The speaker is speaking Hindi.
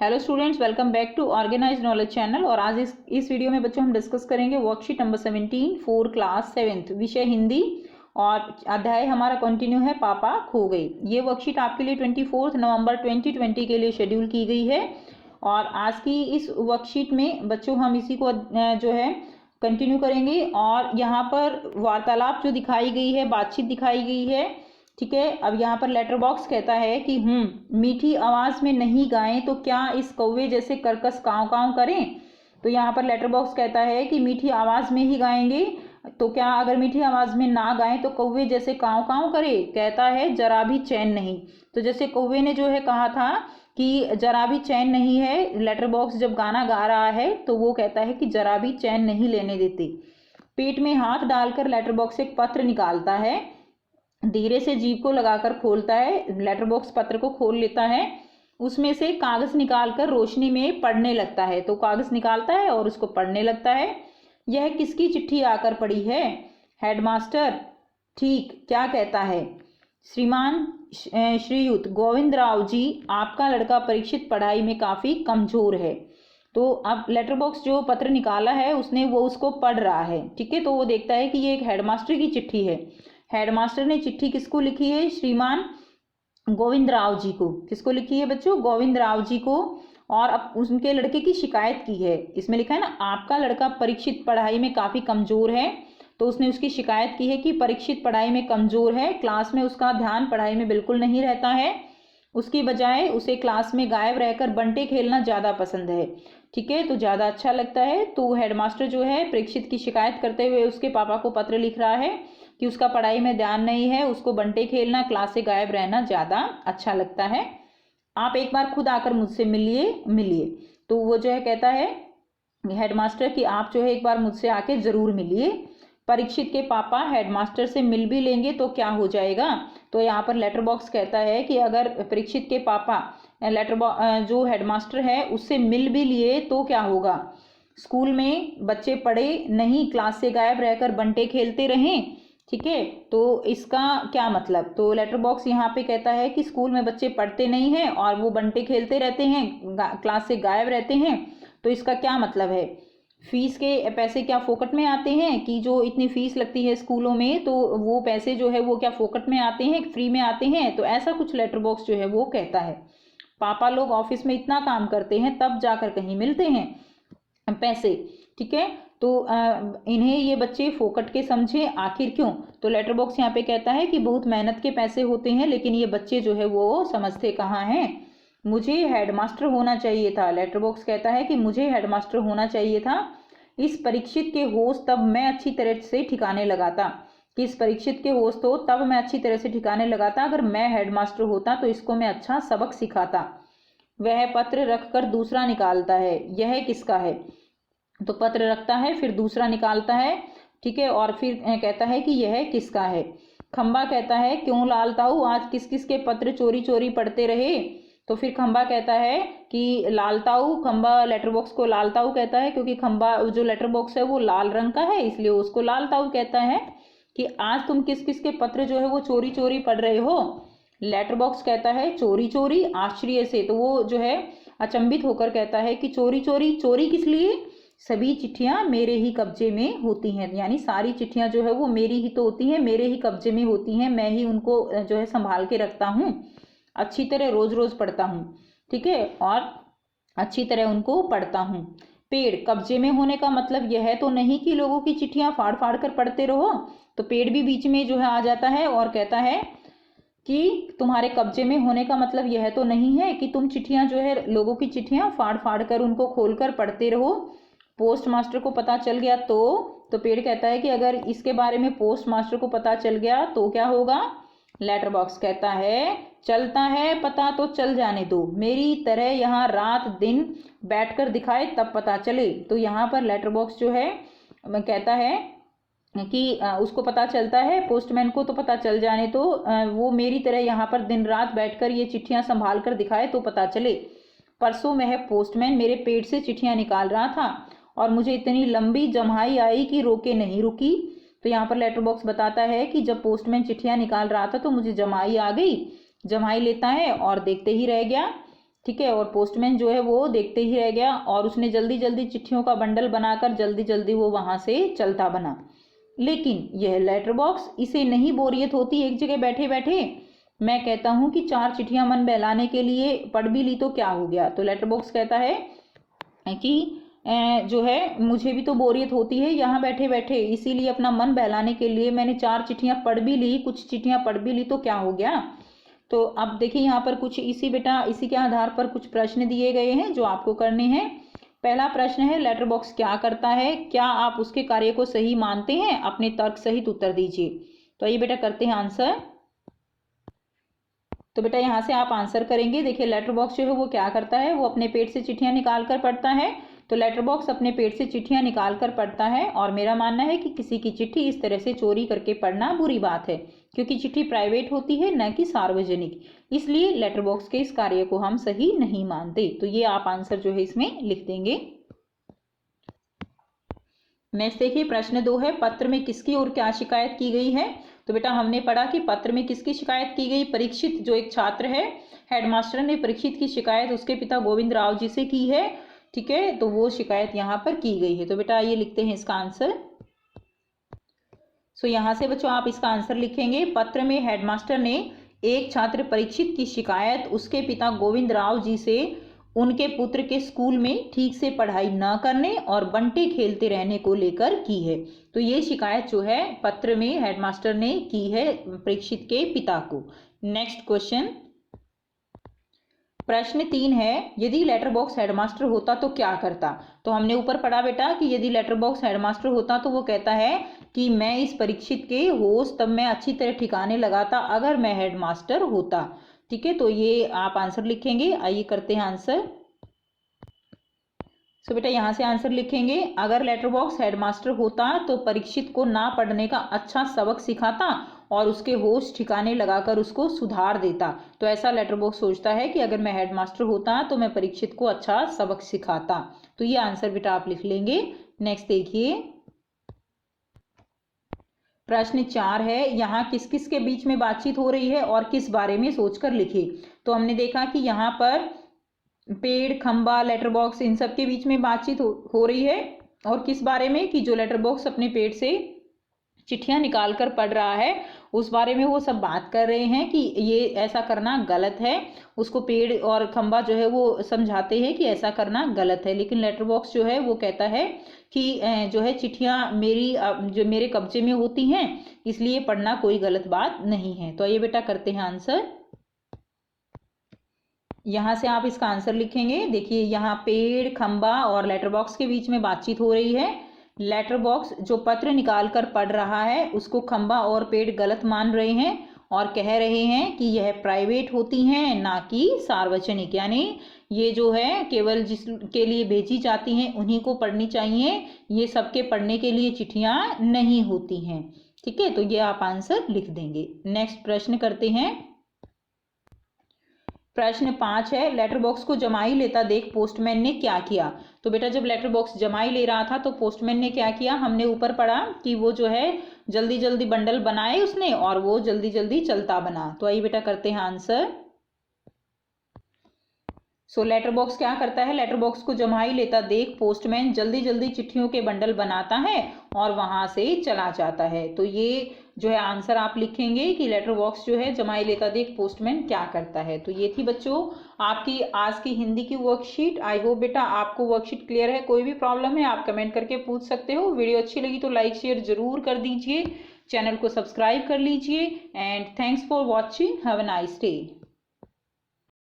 Hello students, welcome back to organize knowledge channel. और आज इस वीडियो में बच्चों हम डिस्कस करेंगे worksheet number 17 for class 7th, विषय हिंदी। और अध्याय हमारा कंटिन्यू है पापा खो गई। ये वर्कशीट आपके लिए 24 नवंबर 2020 के लिए शेड्यूल की गई है। और आज की इस वर्कशीट में बच्चों हम इसी को जो है कंटिन्यू करेंगे। और यहाँ पर वार्तालाप जो दिखाई गई है, बातचीत दिखाई गई है, ठीक है। अब यहाँ पर लेटर बॉक्स कहता है कि मीठी आवाज में नहीं गाएं तो क्या इस कौवे जैसे कर्कश काव काव करें। तो यहाँ पर लेटर बॉक्स कहता है कि मीठी आवाज में ही गाएंगे तो क्या अगर मीठी आवाज में ना गाएं तो कौवे जैसे काव काव करे। कहता है जरा भी चैन नहीं। तो जैसे कौवे ने जो है कहा था कि जरा भी चैन नहीं है, लेटर बॉक्स जब गाना गा रहा है तो वो कहता है कि जरा भी चैन नहीं लेने देते। पेट में हाथ डालकर लेटर बॉक्स एक पत्र निकालता है, धीरे से जीभ को लगाकर खोलता है। लेटर बॉक्स पत्र को खोल लेता है, उसमें से कागज निकालकर रोशनी में पढ़ने लगता है। तो कागज निकालता है और उसको पढ़ने लगता है। यह किसकी चिट्ठी आकर पड़ी है? हेडमास्टर। ठीक, क्या कहता है? श्रीमान श्रीयुत गोविंद राव जी, आपका लड़का परीक्षित पढ़ाई में काफी कमजोर है। तो अब लेटर बॉक्स जो पत्र निकाला है उसने वो उसको पढ़ रहा है, ठीक है। तो वो देखता है कि ये एक हेडमास्टर की चिट्ठी है। हेडमास्टर ने चिट्ठी किसको लिखी है? श्रीमान गोविंद राव जी को। किसको लिखी है बच्चों? गोविंद राव जी को। और अब उनके लड़के की शिकायत की है। इसमें लिखा है ना, आपका लड़का परीक्षित पढ़ाई में काफी कमजोर है। तो उसने उसकी शिकायत की है कि परीक्षित पढ़ाई में कमजोर है, क्लास में उसका ध्यान पढ़ाई में बिल्कुल नहीं रहता है, उसकी बजाय उसे क्लास में गायब रहकर बंटे खेलना ज्यादा पसंद है, ठीक है। तो ज्यादा अच्छा लगता है। तो हेडमास्टर जो है परीक्षित की शिकायत करते हुए उसके पापा को पत्र लिख रहा है कि उसका पढ़ाई में ध्यान नहीं है, उसको बंटे खेलना, क्लास से गायब रहना ज्यादा अच्छा लगता है। आप एक बार खुद आकर मुझसे मिलिए। तो वो जो है कहता है हेडमास्टर कि आप जो है एक बार मुझसे आके जरूर मिलिए। परीक्षित के पापा हेडमास्टर से मिल भी लेंगे तो क्या हो जाएगा? तो यहाँ पर लेटर बॉक्स कहता है कि अगर परीक्षित के पापा जो हेडमास्टर है उससे मिल भी लिए तो क्या होगा? स्कूल में बच्चे पढ़े नहीं, क्लास से गायब रहकर बंटे खेलते रहें, ठीक है। तो इसका क्या मतलब? तो लेटर बॉक्स यहाँ पे कहता है कि स्कूल में बच्चे पढ़ते नहीं हैं और वो बंटे खेलते रहते हैं, क्लास से गायब रहते हैं। तो इसका क्या मतलब है? फीस के पैसे क्या फोकट में आते हैं? कि जो इतनी फीस लगती है स्कूलों में तो वो पैसे जो है वो क्या फोकट में आते हैं, फ्री में आते हैं? तो ऐसा कुछ लेटर बॉक्स जो है वो कहता है। पापा लोग ऑफिस में इतना काम करते हैं तब जाकर कहीं मिलते हैं पैसे, ठीक है। तो इन्हें ये बच्चे फोकट के समझे, आखिर क्यों? तो लेटर बॉक्स यहाँ पे कहता है कि बहुत मेहनत के पैसे होते हैं, लेकिन ये बच्चे जो है वो समझते कहाँ हैं। मुझे हेडमास्टर होना चाहिए था। लेटर बॉक्स कहता है कि मुझे हेडमास्टर होना चाहिए था। इस परीक्षित के होश तब मैं अच्छी तरह से ठिकाने लगाता। कि इस परीक्षित के होश तो तब मैं अच्छी तरह से ठिकाने लगाता, अगर मैं हेडमास्टर होता तो इसको मैं अच्छा सबक सिखाता। वह पत्र रखकर दूसरा निकालता है। यह किसका है? तो पत्र रखता है, फिर दूसरा निकालता है, ठीक है। और फिर कहता है कि यह किसका है? खंबा कहता है क्यों लाल ताऊ, आज किस किस के पत्र चोरी चोरी पढ़ते रहे? तो फिर खंबा कहता है कि लाल ताऊ। खंबा लेटर बॉक्स को लाल ताऊ कहता है क्योंकि खंबा जो लेटर बॉक्स है वो लाल रंग का है, इसलिए उसको लाल ताऊ कहता है कि आज तुम किस किस के पत्र जो है वो चोरी चोरी पढ़ रहे हो। लेटर बॉक्स कहता है चोरी चोरी, आश्चर्य से। तो वो जो है अचंभित होकर कहता है कि चोरी चोरी, चोरी किस लिए? सभी चिट्ठियां मेरे ही कब्जे में होती हैं, यानी सारी चिट्ठियां जो है वो मेरी ही तो होती हैं, मेरे ही कब्जे में होती हैं, मैं ही उनको जो है संभाल के रखता हूँ, अच्छी तरह रोज रोज पढ़ता हूँ, ठीक है। और अच्छी तरह उनको पढ़ता हूँ। पेड़ कब्जे में होने का मतलब यह तो नहीं कि लोगों की चिट्ठियां फाड़ फाड़ कर पढ़ते रहो। तो पेड़ भी बीच में जो है आ जाता है और कहता है कि तुम्हारे कब्जे में होने का मतलब यह तो नहीं है कि तुम चिट्ठियां जो है लोगों की चिट्ठियां फाड़ फाड़ कर उनको खोलकर पढ़ते रहो। पोस्ट मास्टर को पता चल गया तो पेड़ कहता है कि अगर इसके बारे में पोस्ट मास्टर को पता चल गया तो क्या होगा? लेटर बॉक्स कहता है चलता है पता तो चल जाने दो, मेरी तरह यहाँ रात दिन बैठकर दिखाए तब पता चले। तो यहाँ पर लेटर बॉक्स जो है कहता है कि उसको पता चलता है, पोस्टमैन को तो पता चल जाने तो वो मेरी तरह यहाँ पर दिन रात बैठकर ये चिट्ठियां संभाल कर दिखाए तो पता चले। परसों वह पोस्टमैन मेरे पेट से चिट्ठियां निकाल रहा था और मुझे इतनी लंबी जम्हाई आई कि रोके नहीं रुकी। तो यहाँ पर लेटर बॉक्स बताता है कि जब पोस्टमैन चिट्ठियां निकाल रहा था तो मुझे जम्हाई आ गई। जम्हाई लेता है और देखते ही रह गया। ठीक है, और पोस्टमैन जो है वो देखते ही रह गया और उसने जल्दी जल्दी चिट्ठियों का बंडल बनाकर जल्दी जल्दी वो वहां से चलता बना। लेकिन यह लेटर बॉक्स, इसे नहीं बोरियत होती एक जगह बैठे बैठे। मैं कहता हूं कि 4 चिट्ठियां मन बहलाने के लिए पढ़ भी ली तो क्या हो गया। तो लेटर बॉक्स कहता है कि जो है मुझे भी तो बोरियत होती है यहाँ बैठे बैठे, इसीलिए अपना मन बहलाने के लिए मैंने 4 चिट्ठियां पढ़ भी ली, कुछ चिट्ठियां पढ़ भी ली तो क्या हो गया। तो अब देखिए यहाँ पर कुछ इसी के आधार पर कुछ प्रश्न दिए गए हैं जो आपको करने हैं। पहला प्रश्न है, लेटर बॉक्स क्या करता है, क्या आप उसके कार्य को सही मानते हैं, अपने तर्क सहित उत्तर दीजिए। तो ये बेटा करते हैं आंसर। तो बेटा यहाँ से आप आंसर करेंगे। देखिए लेटर बॉक्स जो है वो क्या करता है, वो अपने पेट से चिट्ठियां निकाल कर पढ़ता है। तो लेटर बॉक्स अपने पेट से चिट्ठियां निकाल कर पढ़ता है और मेरा मानना है कि किसी की चिट्ठी इस तरह से चोरी करके पढ़ना बुरी बात है, क्योंकि चिट्ठी प्राइवेट होती है न कि सार्वजनिक। इसलिए लेटर बॉक्स के इस कार्य को हम सही नहीं मानते। तो ये आप आंसर जो है इसमें लिख देंगे। नेक्स्ट देखिए प्रश्न 2 है, पत्र में किसकी और क्या शिकायत की गई है। तो बेटा हमने पढ़ा कि पत्र में किसकी शिकायत की गई, परीक्षित जो एक छात्र है, हेडमास्टर ने परीक्षित की शिकायत उसके पिता गोविंद राव जी से की है। ठीक है, तो वो शिकायत यहाँ पर की गई है। तो बेटा ये लिखते हैं इसका आंसर। सो यहाँ से बच्चों आप इसका आंसर लिखेंगे, पत्र में हेडमास्टर ने एक छात्र परीक्षित की शिकायत उसके पिता गोविंद राव जी से उनके पुत्र के स्कूल में ठीक से पढ़ाई न करने और बंटे खेलते रहने को लेकर की है। तो ये शिकायत जो है पत्र में हेडमास्टर ने की है परीक्षित के पिता को। नेक्स्ट क्वेश्चन, प्रश्न 3 है, यदि लेटर बॉक्स हेडमास्टर होता तो क्या करता। तो हमने ऊपर पढ़ा बेटा कि यदि लेटर बॉक्स हेडमास्टर होता तो वो कहता है कि मैं इस परीक्षित के होश तब मैं अच्छी तरह ठिकाने लगाता अगर मैं हेडमास्टर होता। ठीक है, तो ये आप आंसर लिखेंगे। आइए करते हैं आंसर। सो बेटा यहाँ से आंसर लिखेंगे, अगर लेटर बॉक्स हेडमास्टर होता तो परीक्षित को ना पढ़ने का अच्छा सबक सिखाता और उसके होश ठिकाने लगाकर उसको सुधार देता। तो ऐसा लेटर बॉक्स सोचता है कि अगर मैं हेडमास्टर होता तो मैं परीक्षित को अच्छा सबक सिखाता। तो ये आंसर बेटा आप लिख लेंगे। नेक्स्ट देखिए प्रश्न 4 है, यहाँ किस किस के बीच में बातचीत हो रही है और किस बारे में सोचकर लिखे। तो हमने देखा कि यहाँ पर पेड़, खंबा, लेटर बॉक्स, इन सब के बीच में बातचीत हो रही है। और किस बारे में, कि जो लेटर बॉक्स अपने पेट से चिट्ठियां निकाल कर पढ़ रहा है उस बारे में वो सब बात कर रहे हैं कि ये ऐसा करना गलत है। उसको पेड़ और खंबा जो है वो समझाते हैं कि ऐसा करना गलत है, लेकिन लेटर बॉक्स जो है वो कहता है कि जो है चिट्ठियां जो मेरे कब्जे में होती हैं, इसलिए पढ़ना कोई गलत बात नहीं है। तो ये बेटा करते हैं आंसर। यहाँ से आप इसका आंसर लिखेंगे। देखिए यहाँ पेड़, खंबा और लेटर बॉक्स के बीच में बातचीत हो रही है। लेटर बॉक्स जो पत्र निकाल कर पढ़ रहा है उसको खंबा और पेड़ गलत मान रहे हैं और कह रहे हैं कि यह प्राइवेट होती हैं ना कि सार्वजनिक, यानी ये जो है केवल जिसके लिए भेजी जाती हैं उन्हीं को पढ़नी चाहिए, ये सबके पढ़ने के लिए चिट्ठियां नहीं होती हैं। ठीक है, तो ये आप आंसर लिख देंगे। नेक्स्ट प्रश्न करते हैं। प्रश्न 5 है, लेटर बॉक्स को जमाई लेता देख पोस्टमैन ने क्या किया। तो बेटा जब लेटर बॉक्स जमाई ले रहा था तो पोस्टमैन ने क्या किया, हमने ऊपर पढ़ा कि वो जो है जल्दी जल्दी बंडल बनाए उसने और वो जल्दी जल्दी चलता बना। तो आइए बेटा करते हैं आंसर। सो लेटर बॉक्स क्या करता है, लेटर बॉक्स को जमाई लेता देख पोस्टमैन जल्दी जल्दी चिट्ठियों के बंडल बनाता है और वहां से चला जाता है। तो ये जो है आंसर आप लिखेंगे कि लेटर बॉक्स जो है जमाई लेता देख पोस्टमैन क्या करता है। तो ये थी बच्चों आपकी आज की हिंदी की वर्कशीट। आई होप बेटा आपको वर्कशीट क्लियर है। कोई भी प्रॉब्लम है आप कमेंट करके पूछ सकते हो। वीडियो अच्छी लगी तो लाइक शेयर जरूर कर दीजिए, चैनल को सब्सक्राइब कर लीजिए and thanks for watching. Have a nice day.